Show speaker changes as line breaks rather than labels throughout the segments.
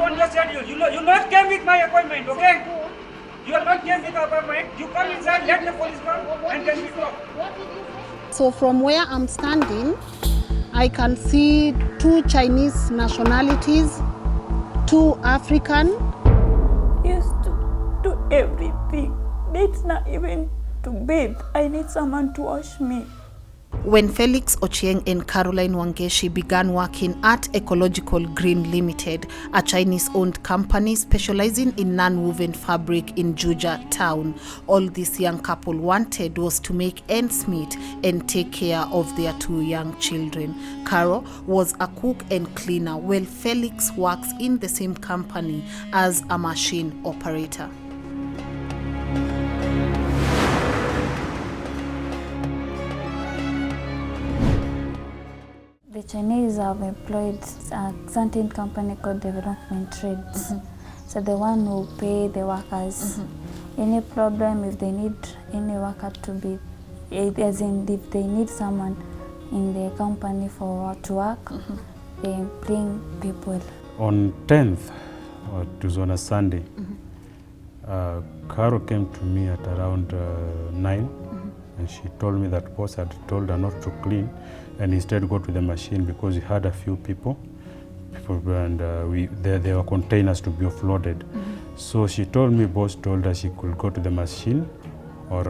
on your schedule. You not came with my appointment, okay? You are not came with appointment. You come inside, let the police come, and then we talk.
So from where I'm standing, I can see 2 Chinese nationalities, 2 African.
Used to do everything. It's not even to bathe. I need someone to wash me.
When Felix Ochieng and Caroline Wangeshi began working at Ecological Green Limited, a Chinese-owned company specializing in non-woven fabric in Juja town, all this young couple wanted was to make ends meet and take care of their 2 young children. Caro was a cook and cleaner, while Felix works in the same company as a machine operator.
The Chinese have employed a certain company called Development Trades. So the one who pay the workers. Any problem, if they need any worker to be, as in if they need someone in the company to work, they bring people.
On 10th, it was on a Sunday, Caro came to me at around 9, and she told me that boss had told her not to clean and instead go to the machine because he had a few people and there were containers to be offloaded. So she told me boss told her she could go to the machine or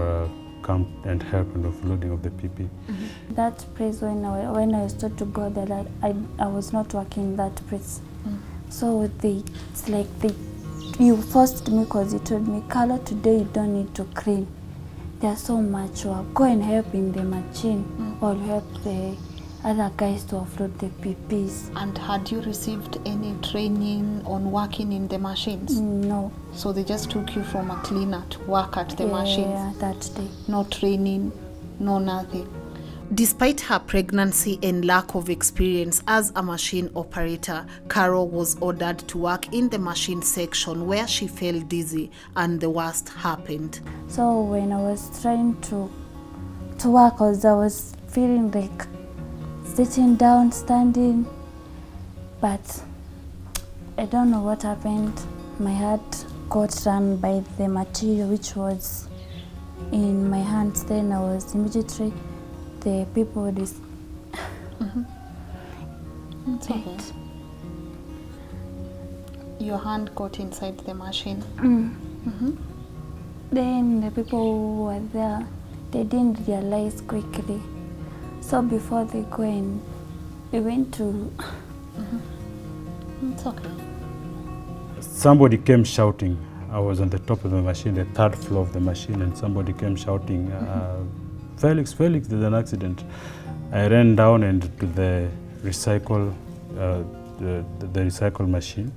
come and help in the offloading of the PP.
That place, when I started to go there, I was not working that place. So it's like you forced me because you told me, Carla, today you don't need to clean. There's so much work. Go and help in the machine or help the other guys to offload the PPs.
And had you received any training on working in the machines?
No.
So they just took you from a cleaner to work at the machines?
Yeah, that day.
No training, no nothing. Despite her pregnancy and lack of experience as a machine operator, Caro was ordered to work in the machine section where she fell dizzy and the worst happened.
So when I was trying to work, I was feeling like sitting down, standing, but I don't know what happened. My heart got run by the material which was in my hands. Then I was immediately, the people
It's okay. Your hand got inside the machine.
Then the people who were there, they didn't realize quickly. So before they go in, we went to...
It's okay.
Somebody came shouting. I was on the top of the machine, the 3rd floor of the machine, and somebody came shouting, Felix, there's an accident. I ran down and to the recycle, the recycle machine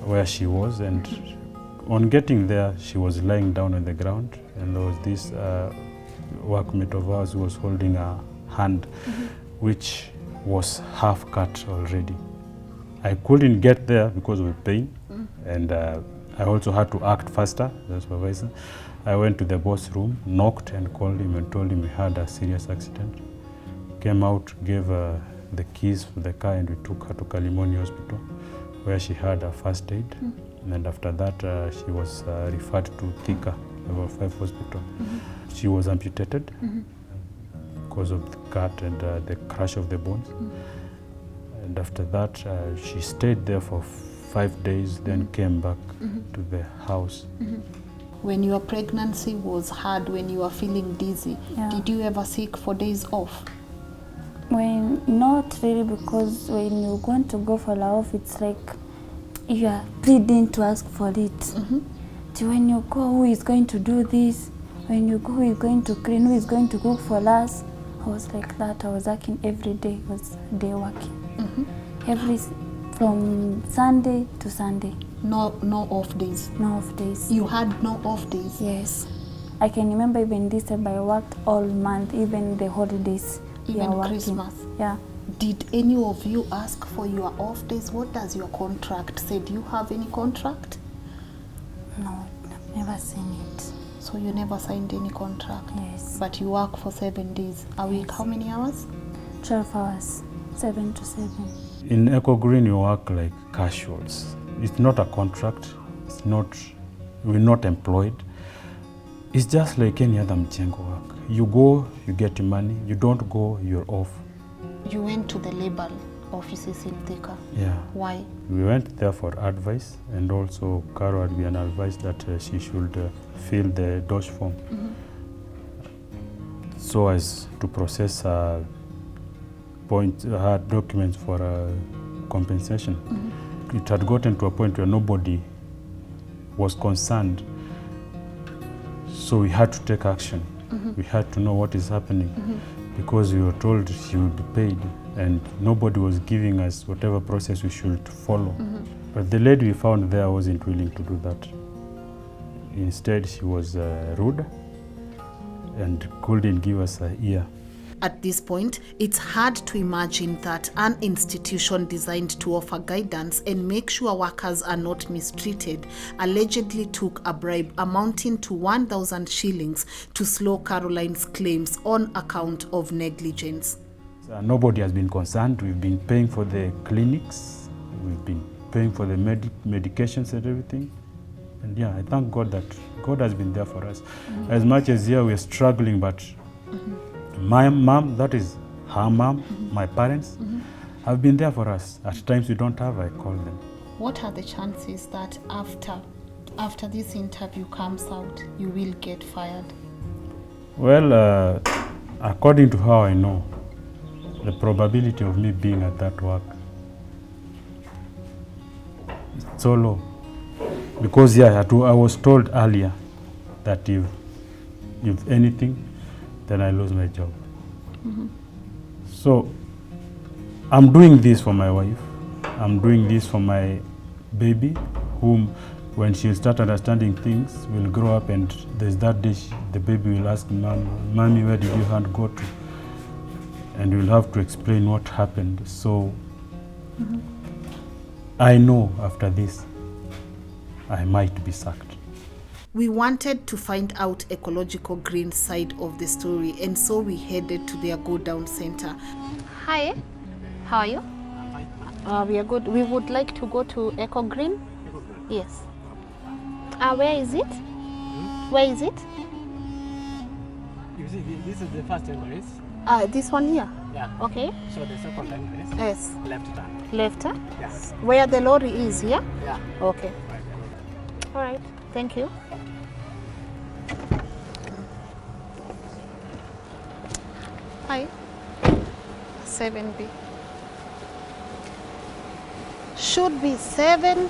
where she was, and on getting there, she was lying down on the ground, and there was this workmate of ours who was holding her hand, which was half cut already. I couldn't get there because of the pain, and I also had to act faster, the supervisor. I went to the boss room, knocked and called him and told him we had a serious accident. Came out, gave the keys for the car, and we took her to Kalimoni Hospital where she had a first aid. And after that, she was referred to Thika, level 5 hospital. She was amputated because of the cut and the crash of the bones. And after that, she stayed there for 5 days, then came back to the house.
When your pregnancy was hard, when you were feeling dizzy, did you ever seek for days off?
Not really, because when you're going to go for off, it's like you are pleading to ask for it. So when you go, who is going to do this? When you go, who is going to clean? Who is going to cook for us? I was like that. I was working every day. I was day working. From Sunday to Sunday.
No off days?
No off days.
You had no off days?
Yes. I can remember even December, I worked all month, even the holidays.
Even Christmas?
Yeah.
Did any of you ask for your off days? What does your contract say? Do you have any contract?
No, I've never seen it.
So you never signed any contract?
Yes.
But you work for 7 days a week. How many hours?
12 hours, 7 to 7.
In Eco Green, you work like casuals. It's not a contract. It's not, we're not employed. It's just like any other mchengo work. You go, you get your money. You don't go, you're off.
You went to the labor offices in Thika.
Yeah.
Why?
We went there for advice, and also Caro had been advised that she should fill the DOSH form so as to process her documents for compensation. It had gotten to a point where nobody was concerned, so we had to take action. We had to know what is happening because we were told she would be paid, and nobody was giving us whatever process we should follow. But the lady we found there wasn't willing to do that. Instead, she was rude and couldn't give us an ear.
At this point, it's hard to imagine that an institution designed to offer guidance and make sure workers are not mistreated allegedly took a bribe amounting to 1,000 shillings to slow Caroline's claims on account of negligence.
Nobody has been concerned. We've been paying for the clinics. We've been paying for the medications and everything. And yeah, I thank God that God has been there for us. As much as here we're struggling, but my mom, that is her mom, my parents, have been there for us. At times we don't have, I call them.
What are the chances that after this interview comes out, you will get fired?
Well, according to how I know, the probability of me being at that work is so low. Because yeah, I was told earlier that if anything, then I lose my job. So I'm doing this for my wife. I'm doing this for my baby, whom when she'll start understanding things, will grow up, and there's that day the baby will ask, Mommy, where did your hand go to? And we'll have to explain what happened. So I know after this, I might be sacked.
We wanted to find out Ecological Green's side of the story, and so we headed to their Go Down Center. Hi, how are you? We are good. We would like to go to Eco Green. Yes. Where is it? Where is it?
You see, this is the first entrance.
This one here?
Yeah.
Okay.
So the second entrance.
Yes.
Left turn.
Left?
Yes.
Where the lorry is, yeah?
Yeah.
Okay.
Right.
All right. Thank you. Hi. 7B. Should be 7.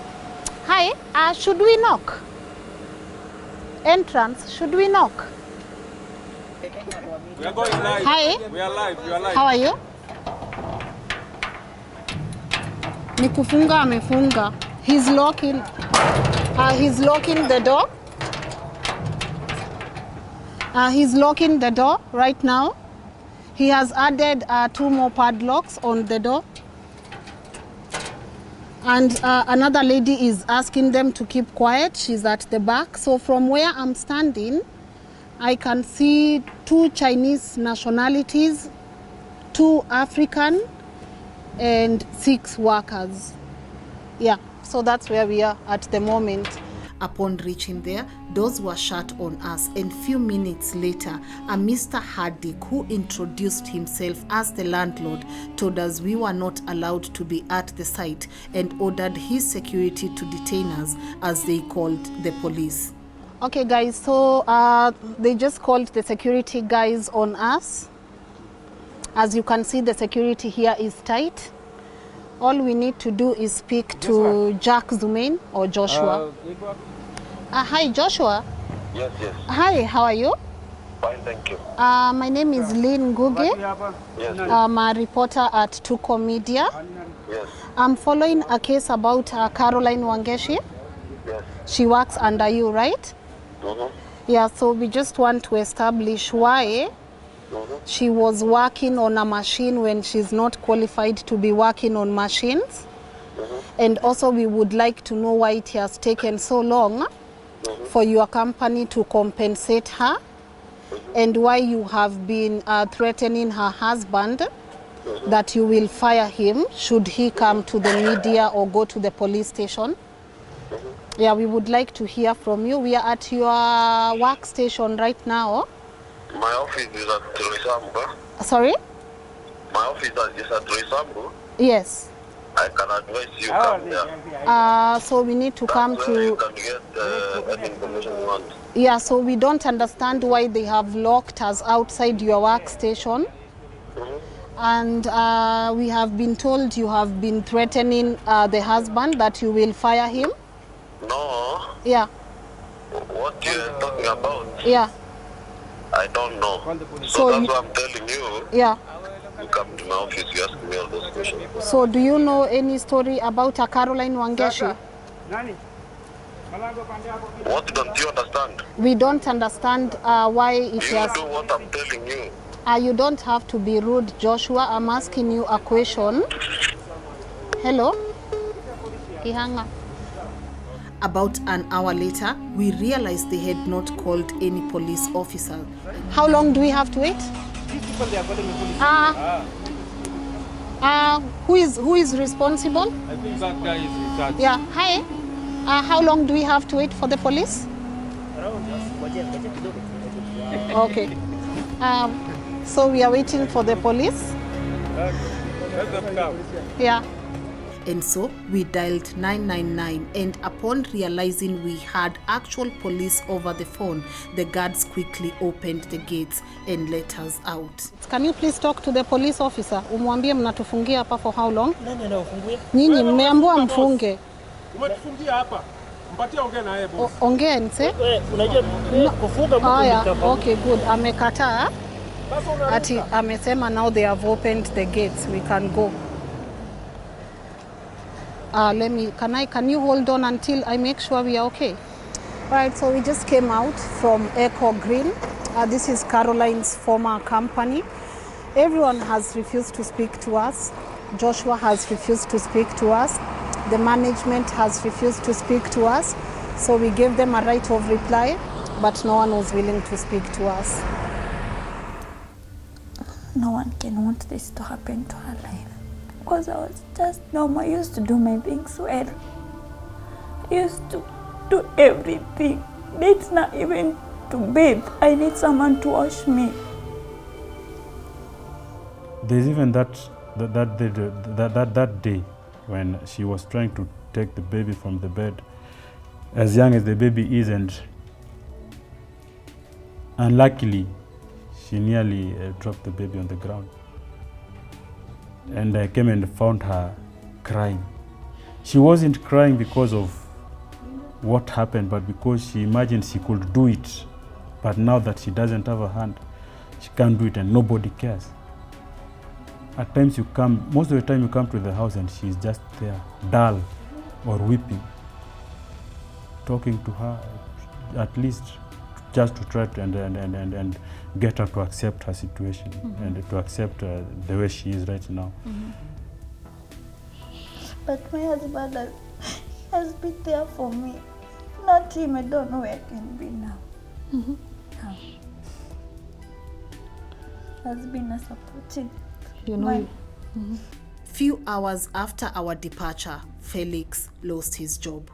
Hi. Should we knock? Entrance. Should we knock?
We are going live.
Hi.
We are live. We are live.
How are you? Ni kufunga amefunga. He's locking the door. He's locking the door right now. He has added 2 more padlocks on the door. And another lady is asking them to keep quiet. She's at the back. So from where I'm standing, I can see 2 Chinese nationalities, 2 African, and 6 workers. Yeah, so that's where we are at the moment. Upon reaching there, doors were shut on us, and few minutes later, a Mr. Hardik, who introduced himself as the landlord, told us we were not allowed to be at the site and ordered his security to detain us, as they called the police. Okay guys, so they just called the security guys on us. As you can see, the security here is tight. All we need to do is speak to Jack Zumain or Joshua. Hi, Joshua.
Yes.
Hi, how are you?
Fine, thank you.
My name is Lynn Ngugi.
Yes.
I'm a reporter at Tuko Media.
Yes.
I'm following a case about Caroline Wangeshi.
Yes.
She works under you, right? Yeah, so we just want to establish why she was working on a machine when she's not qualified to be working on machines. And also we would like to know why it has taken so long for your company to compensate her, and why you have been threatening her husband that you will fire him should he come to the media or go to the police station. Yeah, we would like to hear from you. We are at your workstation right now.
My office is at Roysambu.
Sorry?
My office is at Roysambu.
Yes.
I can advise you
How are
come
they?
there.
So we need to
That's
come
where you
to...
can get any information you want.
Yeah, so we don't understand why they have locked us outside your workstation. And we have been told you have been threatening the husband that you will fire him.
No,
Yeah,
what you're talking about,
yeah,
I don't know.
So
So that's
you-
why I'm telling you,
yeah.
you come to my office, you ask me all those questions.
So do you know any story about a Caroline Wangeshi?
Nani? Malango pande hapo kidogo.
What don't you understand?
We don't understand why it
You
has...
do what I'm telling you.
You don't have to be rude, Joshua. I'm asking you a question. Hello? Ihanga. About an hour later, we realized they had not called any police officer. How long do we have to wait?
These people, they are calling the police.
Who is responsible?
I think that guy is in charge.
Yeah, hi. How long do we have to wait for the police? Okay. So we are waiting for the police.
Let them come.
Yeah. And so we dialed 999, and upon realizing we had actual police over the phone, the guards quickly opened the gates and let us out. Can you please talk to the police officer? Umwambie mnatufungia hapa for how long?
Nani anaofungulia?
Nyinyi mmeambiwa mfunge.
Umetufungia hapa. Mpatie ongea na yeye boss.
Ongea nse.
Unajua kufunga mtu ni
Haya,
tofauti.
okay, good. Amekataa.
Sasa una
Ati amesema now they have opened the gates, we can go. Can you hold on until I make sure we are okay? Right, so we just came out from Echo Green. This is Caroline's former company. Everyone has refused to speak to us. Joshua has refused to speak to us. The management has refused to speak to us. So we gave them a right of reply, but no one was willing to speak to us.
No one can want this to happen to her life. Because I was just normal. I used to do my things well. I used to do everything. It's not even to bathe. I need someone to wash me.
There's even that day when she was trying to take the baby from the bed, as young as the baby is, and unluckily she nearly dropped the baby on the ground. And I came and found her crying. She wasn't crying because of what happened, but because she imagined she could do it. But now that she doesn't have a hand, she can't do it, and nobody cares. At times most of the time you come to the house and she's just there, dull or weeping. Talking to her, at least just to try to and get her to accept her situation and to accept the way she is right now.
But my husband has been there for me. Not him, I don't know where I can be now. Now. Has been a supporting.
You know, few hours after our departure, Felix lost his job.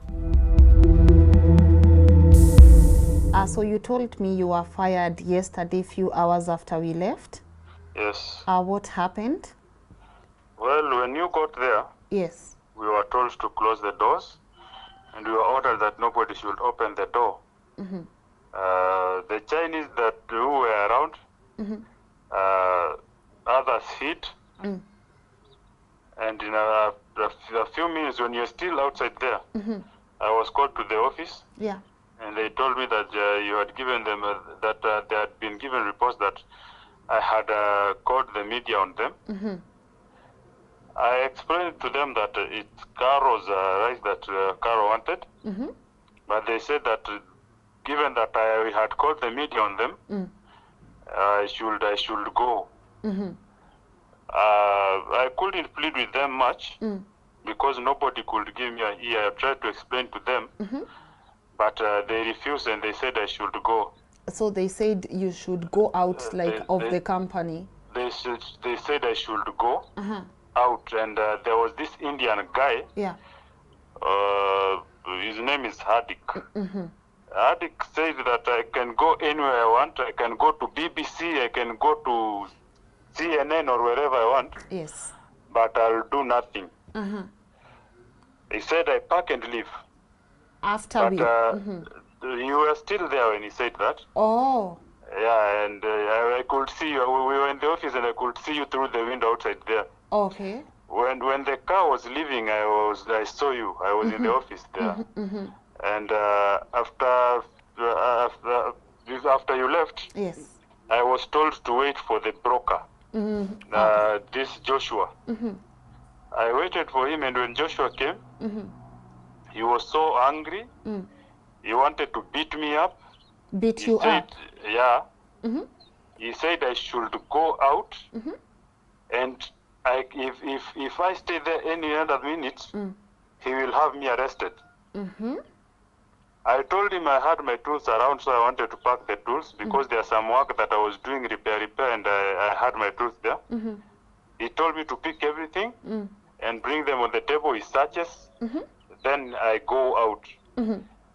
So you told me you were fired yesterday, few hours after we left.
Yes.
What happened?
Well, when you got there,
Yes.
we were told to close the doors, and we were ordered that nobody should open the door. The Chinese that who were around, others hid, and in a few minutes, when you're still outside there, I was called to the office,
Yeah.
and they told me that you had given them that they had been given reports that I had called the media on them. I explained to them that it's Caro's rights that Caro wanted, but they said that given that I had called the media on them, I should go. I couldn't plead with them much because nobody could give me an ear. I tried to explain to them, but they refused and they said I should go.
So they said you should go out of the company.
They said I should go out, and there was this Indian guy.
Yeah.
his name is Hardik. Hardik said that I can go anywhere I want. I can go to BBC, I can go to CNN or wherever I want,
Yes.
but I'll do nothing. He said I pack and leave.
After
But
we.
you were still there when he said that.
Oh.
Yeah, and I could see you. We were in the office and I could see you through the window outside there.
Okay.
When the car was leaving, I saw you. I was in the office there. And after you left,
Yes.
I was told to wait for the broker, this Joshua. I waited for him, and when Joshua came, he was so angry. He wanted to beat me up.
Beat
He
you
said,
up.
yeah. He said I should go out, and if I stay there any other minute, he will have me arrested. I told him I had my tools around, so I wanted to pack the tools because there's some work that I was doing, repair, and I had my tools there. He told me to pick everything and bring them on the table. He searches, then I go out.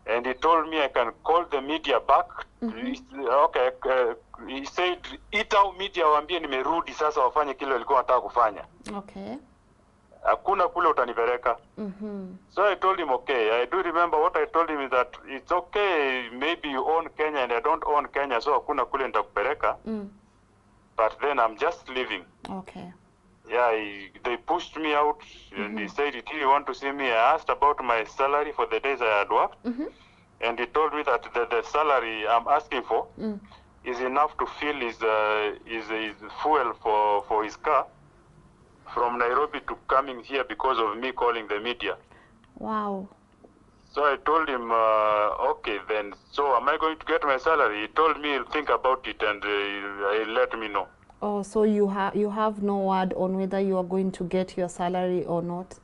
And he told me I can call the media back. Okay, he said ita media waambie nimerudi sasa wafanye kile walikuwa wanataka kufanya.
Okay.
Hakuna kule utanipeleka. So I told him, okay. I do remember what I told him is that it's okay, maybe you own Kenya and I don't own Kenya, so hakuna kule nitakupeleka. But then I'm just leaving.
Okay.
Yeah, they pushed me out and he said he didn't want to see me. I asked about my salary for the days I had worked. And he told me that the salary I'm asking for is enough to fill his fuel for his car from Nairobi to coming here because of me calling the media.
Wow.
So I told him, okay, then, so am I going to get my salary? He told me he'll think about it and he'll let me know.
Oh, so you have no word on whether you are going to get your salary or not?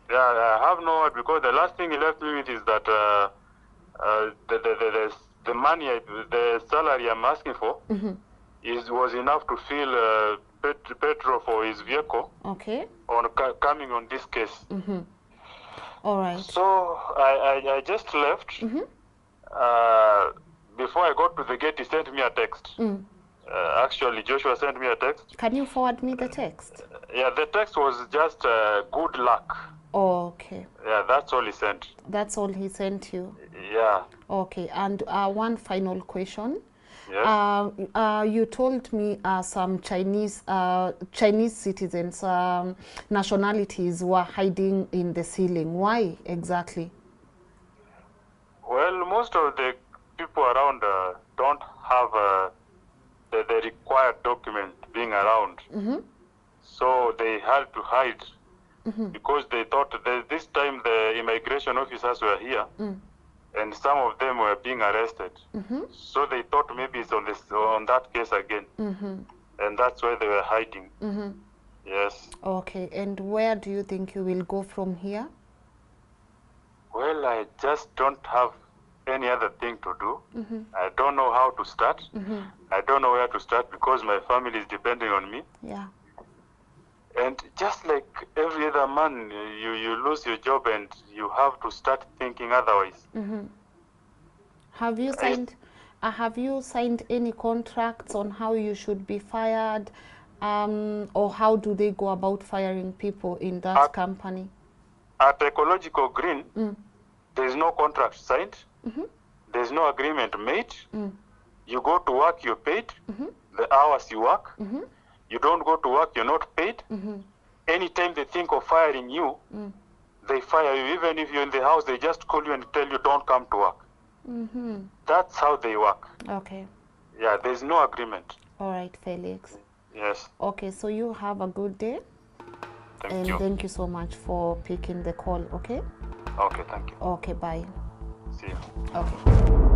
Yeah, I have no word because the last thing he left me with is that the money, the salary I'm asking for was enough to fill petrol for his vehicle.
Okay.
On coming on this case.
All right.
So I just left. Before I got to the gate, he sent me a text. Actually, Joshua sent me a text.
Can you forward me the text?
Yeah, the text was just good luck.
Oh, okay.
Yeah, that's all he sent.
That's all he sent you?
Yeah.
Okay, and one final question.
Yes.
You told me some Chinese citizens, nationalities were hiding in the ceiling. Why exactly?
Well, most of the people around don't have the required document being around. So they had to hide because they thought that this time the immigration officers were here and some of them were being arrested. So they thought maybe it's on that case again. And that's why they were hiding. Yes.
Okay, and where do you think you will go from here?
Well, I just don't have any other thing to do. I don't know how to start. I don't know where to start because my family is depending on me.
Yeah.
And just like every other man, you lose your job and you have to start thinking otherwise.
Have you signed any contracts on how you should be fired, or how do they go about firing people in that company?
At Ecological Green, there is no contract signed. There's no agreement made. You go to work, you're paid. The hours you work. You don't go to work, you're not paid. Anytime they think of firing you, they fire you. Even if you're in the house, they just call you and tell you don't come to work. That's how they work.
Okay.
Yeah, there's no agreement.
All right, Felix.
Yes.
Okay, so you have a good day.
Thank you.
Thank you so much for picking the call, okay?
Okay, thank you.
Okay, bye.
See you.
Okay.